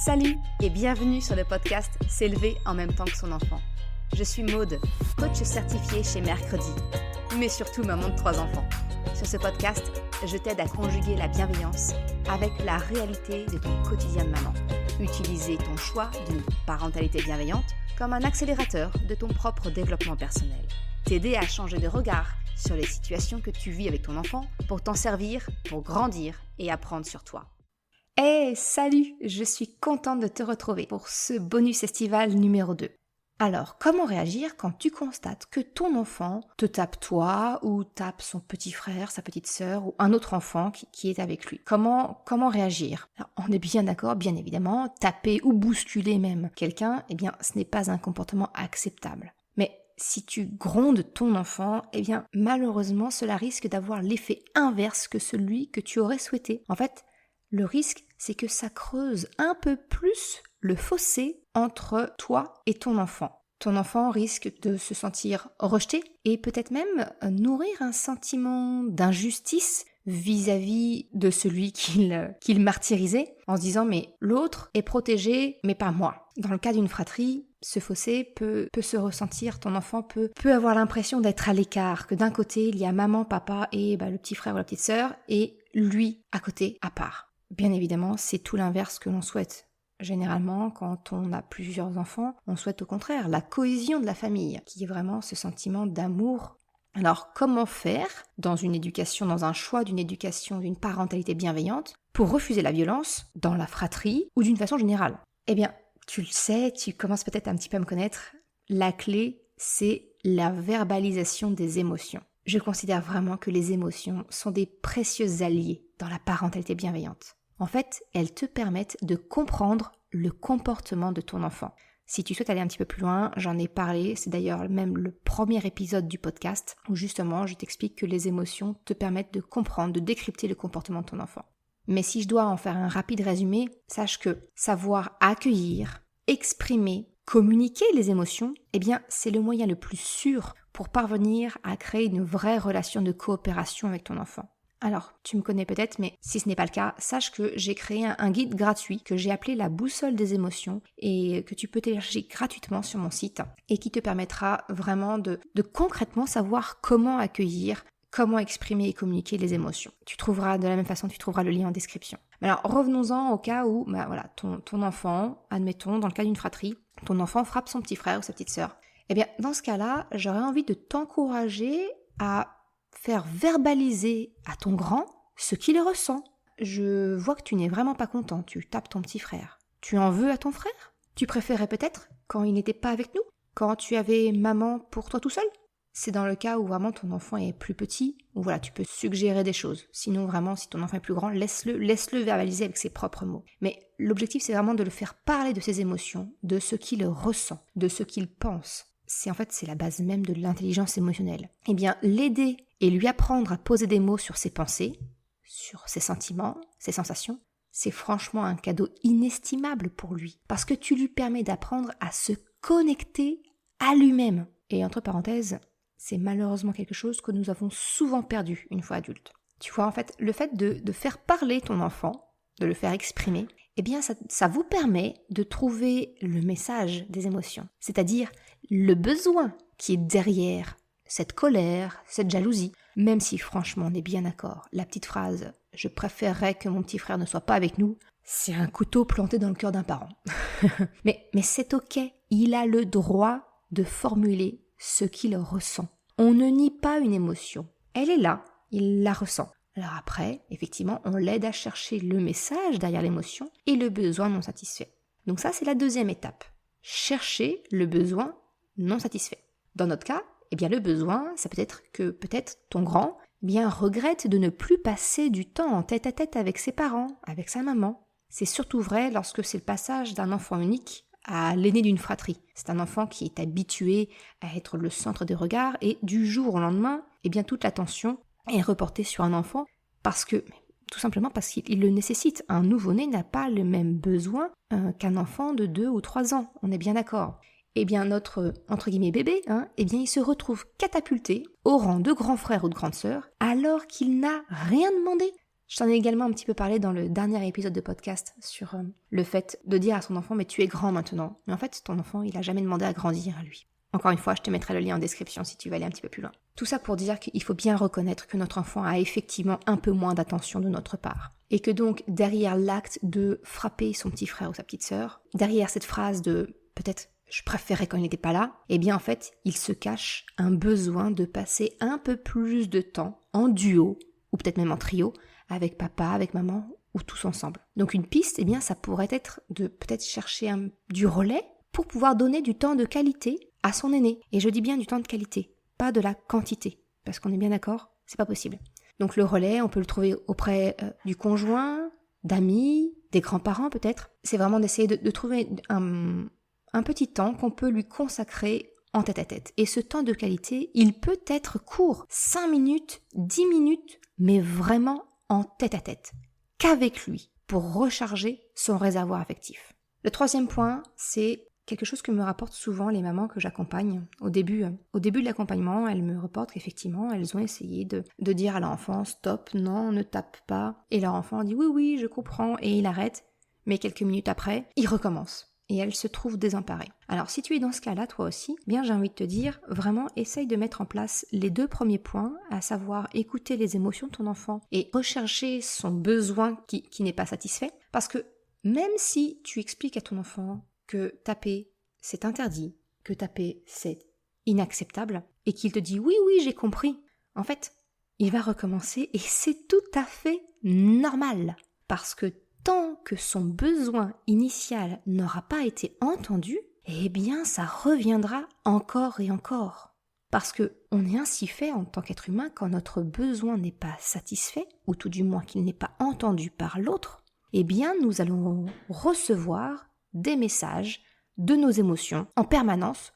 Salut et bienvenue sur le podcast S'élever en même temps que son enfant. Je suis Maude, coach certifiée chez Mercredi, mais surtout maman de 3 enfants. Sur ce podcast, je t'aide à conjuguer la bienveillance avec la réalité de ton quotidien de maman. Utiliser ton choix d'une parentalité bienveillante comme un accélérateur de ton propre développement personnel. T'aider à changer de regard sur les situations que tu vis avec ton enfant pour t'en servir, pour grandir et apprendre sur toi. Hey, salut! Je suis contente de te retrouver pour ce bonus estival numéro 2. Alors, comment réagir quand tu constates que ton enfant te tape toi ou tape son petit frère, sa petite sœur ou un autre enfant qui est avec lui? Comment réagir? Alors, on est bien d'accord, bien évidemment, taper ou bousculer même quelqu'un, eh bien, ce n'est pas un comportement acceptable. Mais si tu grondes ton enfant, eh bien, malheureusement, cela risque d'avoir l'effet inverse que celui que tu aurais souhaité. En fait, le risque, c'est que ça creuse un peu plus le fossé entre toi et ton enfant. Ton enfant risque de se sentir rejeté et peut-être même nourrir un sentiment d'injustice vis-à-vis de celui qu'il martyrisait en se disant « mais l'autre est protégé, mais pas moi ». Dans le cas d'une fratrie, ce fossé peut se ressentir, ton enfant peut avoir l'impression d'être à l'écart, que d'un côté il y a maman, papa et le petit frère ou la petite sœur et lui à côté, à part. Bien évidemment, c'est tout l'inverse que l'on souhaite. Généralement, quand on a plusieurs enfants, on souhaite au contraire la cohésion de la famille, qui est vraiment ce sentiment d'amour. Alors, comment faire dans une éducation, dans un choix d'une éducation, d'une parentalité bienveillante, pour refuser la violence dans la fratrie ou d'une façon générale? Eh bien, tu le sais, tu commences peut-être un petit peu à me connaître, la clé, c'est la verbalisation des émotions. Je considère vraiment que les émotions sont des précieux alliés dans la parentalité bienveillante. En fait, elles te permettent de comprendre le comportement de ton enfant. Si tu souhaites aller un petit peu plus loin, j'en ai parlé, c'est d'ailleurs même le premier épisode du podcast où justement je t'explique que les émotions te permettent de comprendre, de décrypter le comportement de ton enfant. Mais si je dois en faire un rapide résumé, sache que savoir accueillir, exprimer, communiquer les émotions, eh bien c'est le moyen le plus sûr pour parvenir à créer une vraie relation de coopération avec ton enfant. Alors, tu me connais peut-être, mais si ce n'est pas le cas, sache que j'ai créé un guide gratuit que j'ai appelé la boussole des émotions et que tu peux télécharger gratuitement sur mon site et qui te permettra vraiment de concrètement savoir comment accueillir, comment exprimer et communiquer les émotions. Tu trouveras de la même façon, tu trouveras le lien en description. Alors, revenons-en au cas où ton enfant, admettons, dans le cas d'une fratrie, ton enfant frappe son petit frère ou sa petite sœur. Eh bien, dans ce cas-là, j'aurais envie de t'encourager à faire verbaliser à ton grand ce qu'il ressent. Je vois que tu n'es vraiment pas content, tu tapes ton petit frère. Tu en veux à ton frère? Tu préférais peut-être quand il n'était pas avec nous? Quand tu avais maman pour toi tout seul? C'est dans le cas où vraiment ton enfant est plus petit, où voilà, tu peux suggérer des choses. Sinon vraiment, si ton enfant est plus grand, laisse-le verbaliser avec ses propres mots. Mais l'objectif, c'est vraiment de le faire parler de ses émotions, de ce qu'il ressent, de ce qu'il pense. C'est la base même de l'intelligence émotionnelle. Eh bien, l'aider et lui apprendre à poser des mots sur ses pensées, sur ses sentiments, ses sensations, c'est franchement un cadeau inestimable pour lui. Parce que tu lui permets d'apprendre à se connecter à lui-même. Et entre parenthèses, c'est malheureusement quelque chose que nous avons souvent perdu une fois adultes. Tu vois, en fait, le fait de faire parler ton enfant, de le faire exprimer, eh bien, ça vous permet de trouver le message des émotions. C'est-à-dire le besoin qui est derrière cette colère, cette jalousie, même si franchement on est bien d'accord, la petite phrase « je préférerais que mon petit frère ne soit pas avec nous », c'est un couteau planté dans le cœur d'un parent. mais c'est ok, il a le droit de formuler ce qu'il ressent. On ne nie pas une émotion, elle est là, il la ressent. Alors après, effectivement, on l'aide à chercher le message derrière l'émotion et le besoin non satisfait. Donc ça, c'est la deuxième étape. Chercher le besoin non satisfait. Dans notre cas, eh bien le besoin, ça peut être que ton grand regrette de ne plus passer du temps en tête-à-tête avec ses parents, avec sa maman. C'est surtout vrai lorsque c'est le passage d'un enfant unique à l'aîné d'une fratrie. C'est un enfant qui est habitué à être le centre des regards et du jour au lendemain, eh bien toute l'attention est reportée sur un enfant tout simplement parce qu'il le nécessite. Un nouveau-né n'a pas le même besoin qu'un enfant de 2 ou 3 ans, on est bien d'accord. Eh bien notre, entre guillemets, bébé, il se retrouve catapulté au rang de grand frère ou de grande sœur alors qu'il n'a rien demandé. Je t'en ai également un petit peu parlé dans le dernier épisode de podcast sur le fait de dire à son enfant « mais tu es grand maintenant ». Mais en fait, ton enfant, il n'a jamais demandé à grandir à lui. Encore une fois, je te mettrai le lien en description si tu veux aller un petit peu plus loin. Tout ça pour dire qu'il faut bien reconnaître que notre enfant a effectivement un peu moins d'attention de notre part. Et que donc, derrière l'acte de frapper son petit frère ou sa petite sœur, derrière cette phrase de « peut-être je préférais quand il n'était pas là », eh bien en fait, il se cache un besoin de passer un peu plus de temps en duo, ou peut-être même en trio, avec papa, avec maman, ou tous ensemble. Donc une piste, eh bien ça pourrait être de peut-être chercher du relais pour pouvoir donner du temps de qualité à son aîné. Et je dis bien du temps de qualité, pas de la quantité, parce qu'on est bien d'accord, c'est pas possible. Donc le relais, on peut le trouver auprès du conjoint, d'amis, des grands-parents peut-être. C'est vraiment d'essayer de trouver un petit temps qu'on peut lui consacrer en tête-à-tête. Et ce temps de qualité, il peut être court, 5 minutes, 10 minutes, mais vraiment en tête-à-tête, qu'avec lui, pour recharger son réservoir affectif. Le troisième point, c'est quelque chose que me rapportent souvent les mamans que j'accompagne. Au début de l'accompagnement, elles me reportent qu'effectivement, elles ont essayé de dire à l'enfant « stop, non, ne tape pas ». Et leur enfant dit « oui, je comprends » et il arrête. Mais quelques minutes après, il recommence. Et elle se trouve désemparée. Alors si tu es dans ce cas-là, toi aussi, bien j'ai envie de te dire, vraiment essaye de mettre en place les 2 premiers points, à savoir écouter les émotions de ton enfant et rechercher son besoin qui n'est pas satisfait. Parce que même si tu expliques à ton enfant que taper c'est interdit, que taper c'est inacceptable, et qu'il te dit oui, j'ai compris, en fait, il va recommencer et c'est tout à fait normal. Parce que tant que son besoin initial n'aura pas été entendu, eh bien ça reviendra encore et encore. Parce que on est ainsi fait en tant qu'être humain quand notre besoin n'est pas satisfait, ou tout du moins qu'il n'est pas entendu par l'autre, eh bien nous allons recevoir des messages de nos émotions en permanence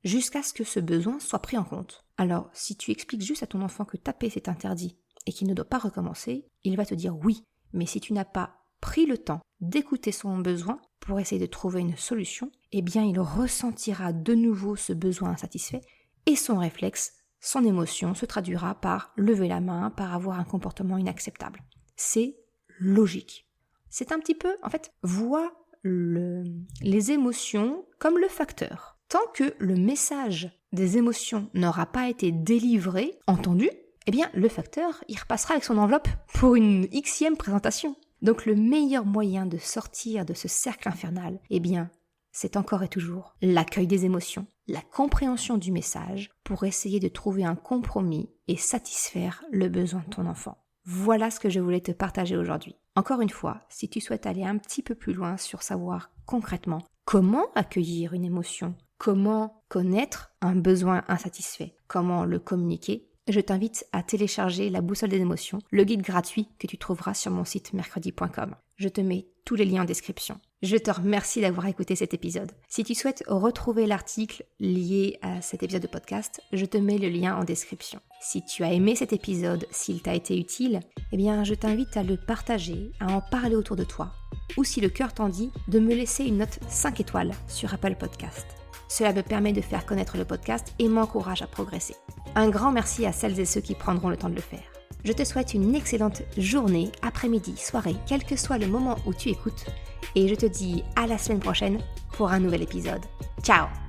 jusqu'à ce que ce besoin soit pris en compte. Alors si tu expliques juste à ton enfant que taper c'est interdit et qu'il ne doit pas recommencer, il va te dire oui, mais si tu n'as pas pris le temps d'écouter son besoin pour essayer de trouver une solution, eh bien il ressentira de nouveau ce besoin insatisfait et son réflexe, son émotion se traduira par lever la main, par avoir un comportement inacceptable. C'est logique. C'est un petit peu, en fait, vois les émotions comme le facteur. Tant que le message des émotions n'aura pas été délivré, entendu, eh bien le facteur, il repassera avec son enveloppe pour une xème présentation. Donc le meilleur moyen de sortir de ce cercle infernal, eh bien, c'est encore et toujours l'accueil des émotions, la compréhension du message pour essayer de trouver un compromis et satisfaire le besoin de ton enfant. Voilà ce que je voulais te partager aujourd'hui. Encore une fois, si tu souhaites aller un petit peu plus loin sur savoir concrètement comment accueillir une émotion, comment connaître un besoin insatisfait, comment le communiquer, je t'invite à télécharger la boussole des émotions, le guide gratuit que tu trouveras sur mon site mercredi.com. Je te mets tous les liens en description. Je te remercie d'avoir écouté cet épisode. Si tu souhaites retrouver l'article lié à cet épisode de podcast, je te mets le lien en description. Si tu as aimé cet épisode, s'il t'a été utile, eh bien je t'invite à le partager, à en parler autour de toi. Ou si le cœur t'en dit, de me laisser une note 5 étoiles sur Apple Podcast. Cela me permet de faire connaître le podcast et m'encourage à progresser. Un grand merci à celles et ceux qui prendront le temps de le faire. Je te souhaite une excellente journée, après-midi, soirée, quel que soit le moment où tu écoutes. Et je te dis à la semaine prochaine pour un nouvel épisode. Ciao!